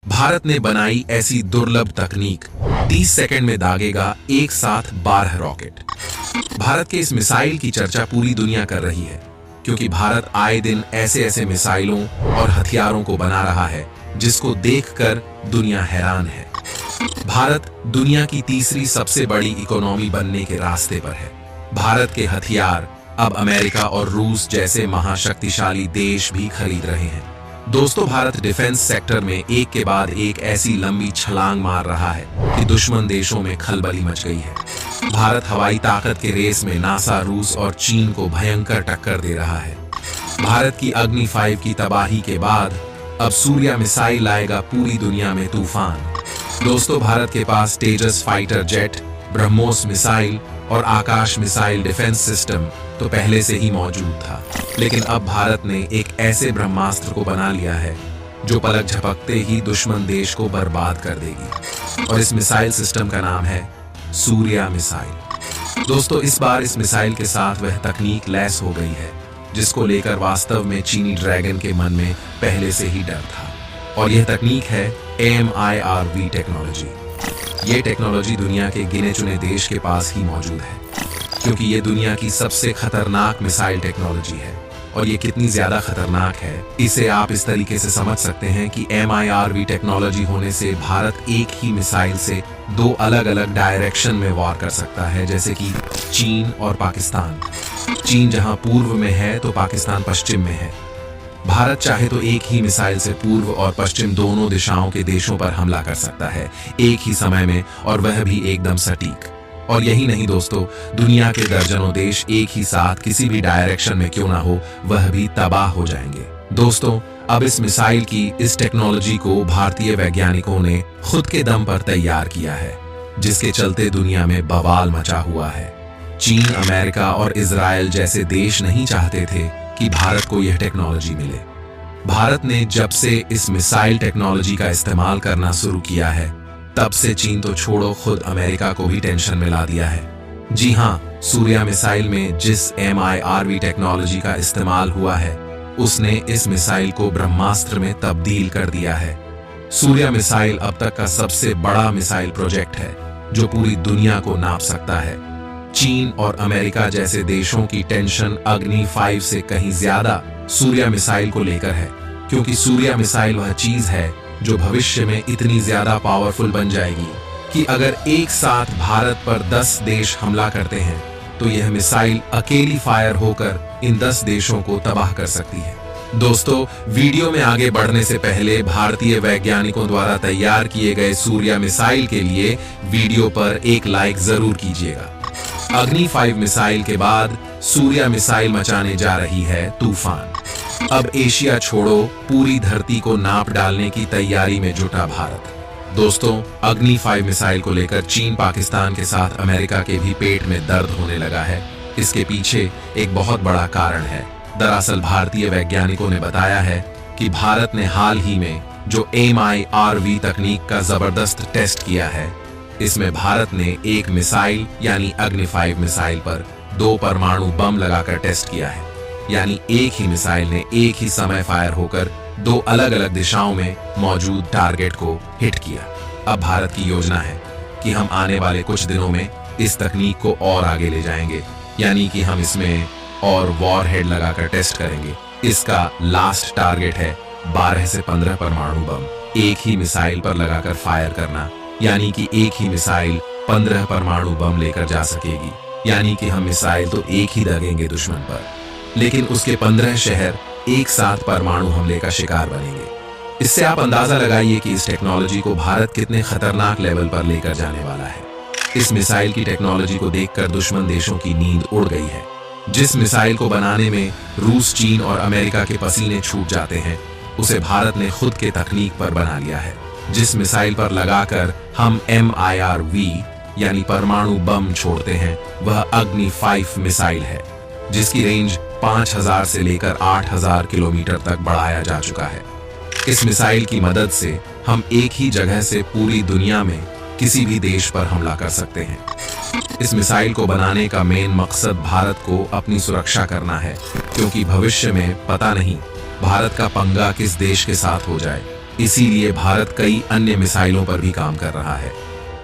भारत ने बनाई ऐसी दुर्लभ तकनीक, 30 सेकंड में दागेगा एक साथ 12 रॉकेट। भारत के इस मिसाइल की चर्चा पूरी दुनिया कर रही है, क्योंकि भारत आए दिन ऐसे ऐसे मिसाइलों और हथियारों को बना रहा है जिसको देखकर दुनिया हैरान है। भारत दुनिया की तीसरी सबसे बड़ी इकोनॉमी बनने के रास्ते पर है। भारत के हथियार अब अमेरिका और रूस जैसे महाशक्तिशाली देश भी खरीद रहे हैं। दोस्तों, भारत डिफेंस सेक्टर में एक के बाद एक ऐसी लंबी छलांग मार रहा है कि दुश्मन देशों में खलबली मच गई है। भारत हवाई ताकत के रेस में नासा, रूस और चीन को भयंकर टक्कर दे रहा है। भारत की अग्नि 5 की तबाही के बाद अब सूर्या मिसाइल लाएगा पूरी दुनिया में तूफान। दोस्तों, भारत के पास तेजस फाइटर जेट, ब्रह्मोस मिसाइल और आकाश मिसाइल डिफेंस सिस्टम तो पहले से ही मौजूद था, लेकिन अब भारत ने एक ऐसे ब्रह्मास्त्र को बना लिया है जो पलक झपकते ही दुश्मन देश को बर्बाद कर देगी। और इस मिसाइल सिस्टम का नाम है सूर्या मिसाइल। दोस्तों, इस बार इस मिसाइल के साथ वह तकनीक लैस हो गई है जिसको लेकर वास्तव में चीनी ड्रैगन के मन में पहले से ही डर था, और यह तकनीक है AMIRV टेक्नोलॉजी। ये टेक्नोलॉजी दुनिया के गिने चुने देश के पास ही मौजूद है, क्योंकि ये दुनिया की सबसे खतरनाक मिसाइल टेक्नोलॉजी है। और ये कितनी ज्यादा खतरनाक है, इसे आप इस तरीके से समझ सकते हैं कि MIRV टेक्नोलॉजी होने से भारत एक ही मिसाइल से 2 अलग अलग डायरेक्शन में वार कर सकता है, जैसे कि चीन और पाकिस्तान। चीन जहां पूर्व में है तो पाकिस्तान पश्चिम में है। भारत चाहे तो एक ही मिसाइल से पूर्व और पश्चिम दोनों दिशाओं के देशों पर हमला कर सकता है एक ही समय में, और वह भी एकदम सटीक। और यही नहीं दोस्तों, दुनिया के दर्जनों देश एक ही साथ किसी भी डायरेक्शन में क्यों ना हो, वह भी तबाह हो जाएंगे। दोस्तों, अब इस मिसाइल की इस टेक्नोलॉजी को भारतीय वैज्ञानिकों ने खुद के दम पर तैयार किया है, जिसके चलते दुनिया में बवाल मचा हुआ है। चीन, अमेरिका और इजराइल जैसे देश नहीं चाहते थे कि भारत को यह टेक्नोलॉजी मिले। भारत ने जब से इस मिसाइल टेक्नोलॉजी का इस्तेमाल करना शुरू किया है, तब से चीन तो छोड़ो, खुद अमेरिका को भी टेंशन में ला दिया है। जी हाँ, सूर्या मिसाइल में जिस MIRV टेक्नोलॉजी का इस्तेमाल हुआ है, उसने इस मिसाइल को ब्रह्मास्त्र में तब्दील कर दिया है। सूर्या मिसाइल अब तक का सबसे बड़ा मिसाइल प्रोजेक्ट है जो पूरी दुनिया को नाप सकता है। चीन और अमेरिका जैसे देशों की टेंशन अग्नि 5 से कहीं ज्यादा सूर्या मिसाइल को लेकर है, क्योंकि सूर्या मिसाइल वह चीज है जो भविष्य में इतनी ज्यादा पावरफुल बन जाएगी कि अगर एक साथ भारत पर 10 देश हमला करते हैं तो यह मिसाइल अकेली फायर होकर इन 10 देशों को तबाह कर सकती है। दोस्तों, वीडियो में आगे बढ़ने से पहले भारतीय वैज्ञानिकों द्वारा तैयार किए गए सूर्या मिसाइल के लिए वीडियो पर एक लाइक जरूर कीजिएगा। अग्नि 5 मिसाइल के बाद सूर्या मिसाइल मचाने जा रही है तूफान। अब एशिया छोड़ो, पूरी धरती को नाप डालने की तैयारी में जुटा भारत। दोस्तों, अग्नि 5 मिसाइल को लेकर चीन, पाकिस्तान के साथ अमेरिका के भी पेट में दर्द होने लगा है। इसके पीछे एक बहुत बड़ा कारण है। दरअसल भारतीय वैज्ञानिकों ने बताया है कि भारत ने हाल ही में जो MIRV तकनीक का जबरदस्त टेस्ट किया है, इसमें भारत ने एक मिसाइल यानी अग्नि 5 मिसाइल पर 2 परमाणु बम लगाकर टेस्ट किया है। यानी एक ही मिसाइल ने एक ही समय फायर होकर 2 अलग अलग दिशाओं में मौजूद टारगेट को हिट किया। अब भारत की योजना है कि हम आने वाले कुछ दिनों में इस तकनीक को और आगे ले जाएंगे, यानी कि हम इसमें और वॉरहेड लगाकर टेस्ट करेंगे। इसका लास्ट टारगेट है 12 से 15 परमाणु बम एक ही मिसाइल पर लगाकर फायर करना, यानी कि एक ही मिसाइल 15 परमाणु बम लेकर जा सकेगी। यानी कि हम मिसाइल तो एक ही दागेंगे दुश्मन पर, लेकिन उसके 15 शहर एक साथ परमाणु हमले का शिकार बनेंगे। इससे आप अंदाजा लगाइए कि इस टेक्नोलॉजी को भारत कितने खतरनाक लेवल पर लेकर जाने वाला है। इस मिसाइल की टेक्नोलॉजी को देखकर दुश्मन देशों की नींद उड़ गई है। जिस मिसाइल को बनाने में रूस, चीन और अमेरिका के पसीने छूट जाते हैं, उसे भारत ने खुद के तकनीक पर बना लिया है। जिस मिसाइल पर लगाकर हम MIRV यानी परमाणु बम छोड़ते हैं, वह अग्नि 5 मिसाइल है, जिसकी रेंज 5000 से लेकर 8000 किलोमीटर तक बढ़ाया जा चुका है। इस मिसाइल की मदद से हम एक ही जगह से पूरी दुनिया में किसी भी देश पर हमला कर सकते हैं। इस मिसाइल को बनाने का मेन मकसद भारत को अपनी सुरक्षा करना है, क्योंकि भविष्य में पता नहीं भारत का पंगा किस देश के साथ हो जाए। इसीलिए भारत कई अन्य मिसाइलों पर भी काम कर रहा है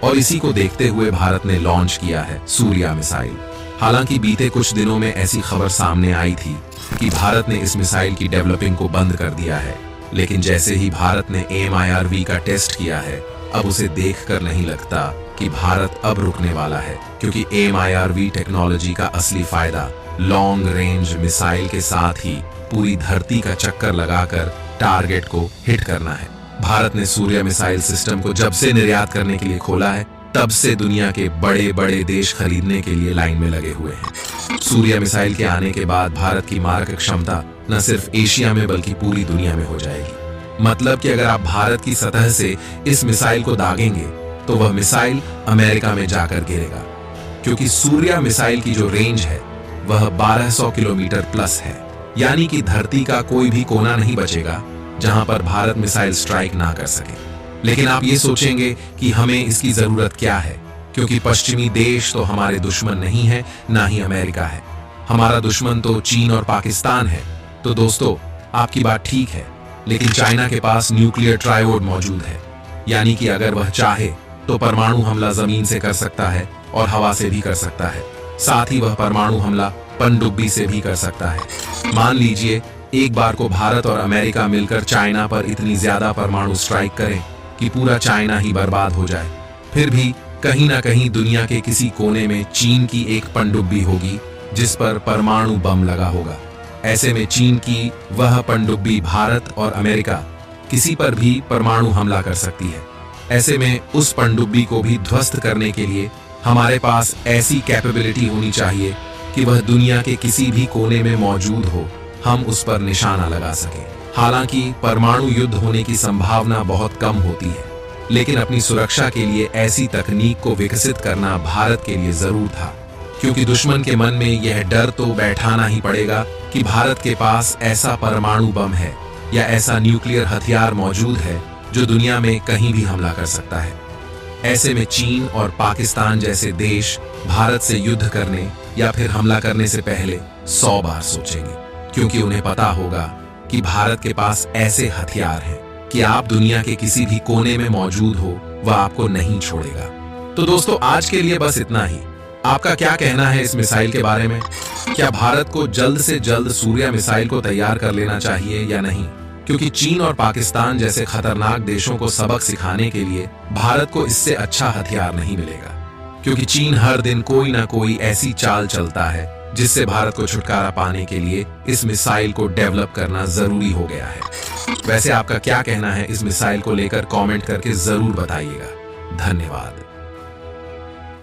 और इसी को देखते हुए भारत ने लॉन्च किया है सूर्या मिसाइल। हालांकि बीते कुछ दिनों में ऐसी खबर सामने आई थी कि भारत ने इस मिसाइल की डेवलपिंग को बंद कर दिया है, लेकिन जैसे ही भारत ने AMIRV का टेस्ट किया है, अब उसे देखकर नहीं लगता कि भारत अब रुकने वाला है, क्योंकि AMIRV टेक्नोलॉजी का असली फायदा लॉन्ग रेंज मिसाइल के साथ ही पूरी धरती का चक्कर लगाकर टारगेट को हिट करना है। भारत ने सूर्या मिसाइल सिस्टम को जब से निर्यात करने के लिए खोला है, तब से दुनिया के बड़े बड़े देश खरीदने के लिए लाइन में लगे हुए हैं। सूर्या मिसाइल के आने के बाद भारत की मारक क्षमता न सिर्फ एशिया में बल्कि पूरी दुनिया में हो जाएगी। मतलब कि अगर आप भारत की सतह से इस मिसाइल को दागेंगे तो वह मिसाइल अमेरिका में जाकर गिरेगा, क्योंकि सूर्या मिसाइल की जो रेंज है वह 1200 किलोमीटर प्लस है। यानी कि धरती का कोई भी कोना नहीं बचेगा जहां पर भारत मिसाइल स्ट्राइक ना कर सके। लेकिन आप ये सोचेंगे कि हमें इसकी जरूरत क्या है, क्योंकि पश्चिमी देश तो हमारे दुश्मन नहीं है, ना ही अमेरिका है। हमारा दुश्मन तो चीन और पाकिस्तान है। तो दोस्तों, आपकी बात ठीक है, लेकिन चाइना के पास न्यूक्लियर ट्रायोड मौजूद है, यानी कि अगर वह चाहे तो परमाणु हमला जमीन से कर सकता है और हवा से भी कर सकता है। साथ ही वह परमाणु हमला पनडुब्बी से भी कर सकता है। मान लीजिए एक बार को भारत और अमेरिका मिलकर चाइना पर इतनी ज्यादा परमाणु स्ट्राइक करें कि पूरा चाइना ही बर्बाद हो जाए, फिर भी कहीं ना कहीं दुनिया के किसी कोने में चीन की एक पनडुब्बी होगी जिस पर परमाणु बम लगा होगा। ऐसे में चीन की वह पनडुब्बी भारत और अमेरिका किसी पर भी परमाणु हमला कर सकती है। ऐसे में उस पनडुब्बी को भी ध्वस्त करने के लिए हमारे पास ऐसी कैपेबिलिटी होनी चाहिए कि वह दुनिया के किसी भी कोने में मौजूद हो, हम उस पर निशाना लगा सकें। हालांकि परमाणु युद्ध होने की संभावना बहुत कम होती है, लेकिन अपनी सुरक्षा के लिए ऐसी तकनीक को विकसित करना भारत के लिए जरूर था, क्योंकि दुश्मन के मन में यह डर तो बैठाना ही पड़ेगा कि भारत के पास ऐसा परमाणु बम है या ऐसा न्यूक्लियर हथियार मौजूद है जो दुनिया में कहीं भी हमला कर सकता है। ऐसे में चीन और पाकिस्तान जैसे देश भारत से युद्ध करने या फिर हमला करने से पहले 100 बार सोचेंगे, क्योंकि उन्हें पता होगा कि भारत के पास ऐसे हथियार हैं कि आप दुनिया के किसी भी कोने में मौजूद हो, वह आपको नहीं छोड़ेगा। तो दोस्तों, आज के लिए बस इतना ही। आपका क्या कहना है इस मिसाइल के बारे में? क्या भारत को जल्द से जल्द सूर्या मिसाइल को तैयार कर लेना चाहिए या नहीं? क्योंकि चीन और पाकिस्तान जैसे खतरनाक देशों को सबक सिखाने के लिए भारत को इससे अच्छा हथियार नहीं मिलेगा, क्योंकि चीन हर दिन कोई ना कोई ऐसी चाल चलता है जिससे भारत को छुटकारा पाने के लिए इस मिसाइल को डेवलप करना जरूरी हो गया है। वैसे आपका क्या कहना है इस मिसाइल को लेकर कमेंट करके जरूर बताइएगा। धन्यवाद।